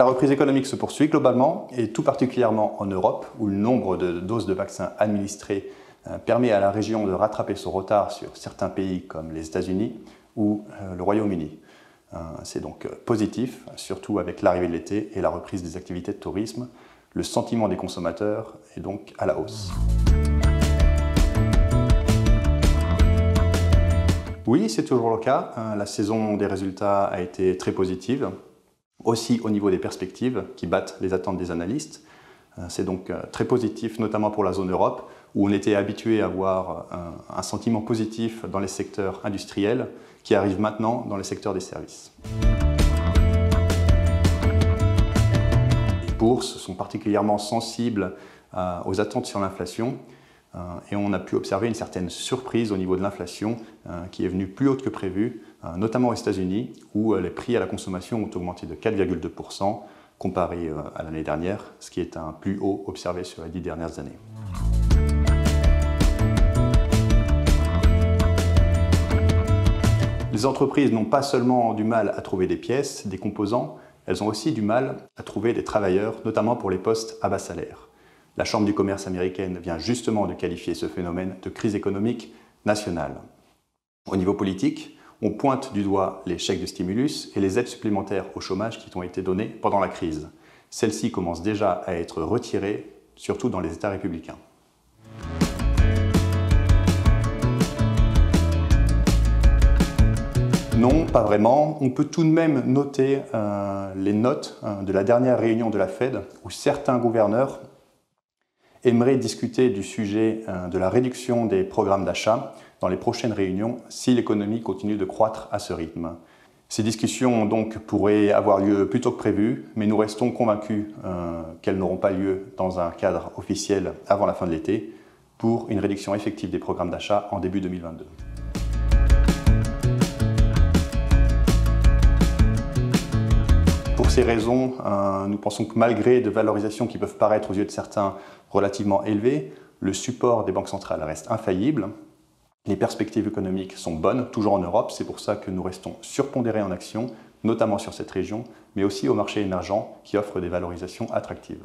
la reprise économique se poursuit globalement et tout particulièrement en Europe où le nombre de doses de vaccins administrées permet à la région de rattraper son retard sur certains pays comme les États-Unis ou le Royaume-Uni. C'est donc positif, surtout avec l'arrivée de l'été et la reprise des activités de tourisme. Le sentiment des consommateurs est donc à la hausse. Oui, c'est toujours le cas. La saison des résultats a été très positive, aussi au niveau des perspectives qui battent les attentes des analystes. C'est donc très positif, notamment pour la zone Europe, où on était habitué à avoir un sentiment positif dans les secteurs industriels, qui arrive maintenant dans les secteurs des services. Les bourses sont particulièrement sensibles aux attentes sur l'inflation et on a pu observer une certaine surprise au niveau de l'inflation qui est venue plus haute que prévu, notamment aux États-Unis où les prix à la consommation ont augmenté de 4,2% comparé à l'année dernière, ce qui est un plus haut observé sur les 10 dernières années. Les entreprises n'ont pas seulement du mal à trouver des pièces, des composants, elles ont aussi du mal à trouver des travailleurs, notamment pour les postes à bas salaire. La Chambre du commerce américaine vient justement de qualifier ce phénomène de crise économique nationale. Au niveau politique, on pointe du doigt les chèques de stimulus et les aides supplémentaires au chômage qui ont été données pendant la crise. Celles-ci commencent déjà à être retirées, surtout dans les États républicains. Non, pas vraiment. On peut tout de même noter les notes de la dernière réunion de la Fed où certains gouverneurs aimeraient discuter du sujet de la réduction des programmes d'achat dans les prochaines réunions si l'économie continue de croître à ce rythme. Ces discussions donc pourraient avoir lieu plus tôt que prévu, mais nous restons convaincus qu'elles n'auront pas lieu dans un cadre officiel avant la fin de l'été pour une réduction effective des programmes d'achat en début 2022. Pour ces raisons, nous pensons que malgré des valorisations qui peuvent paraître aux yeux de certains relativement élevées, le support des banques centrales reste infaillible. Les perspectives économiques sont bonnes, toujours en Europe, c'est pour ça que nous restons surpondérés en actions, notamment sur cette région, mais aussi au marché émergent qui offre des valorisations attractives.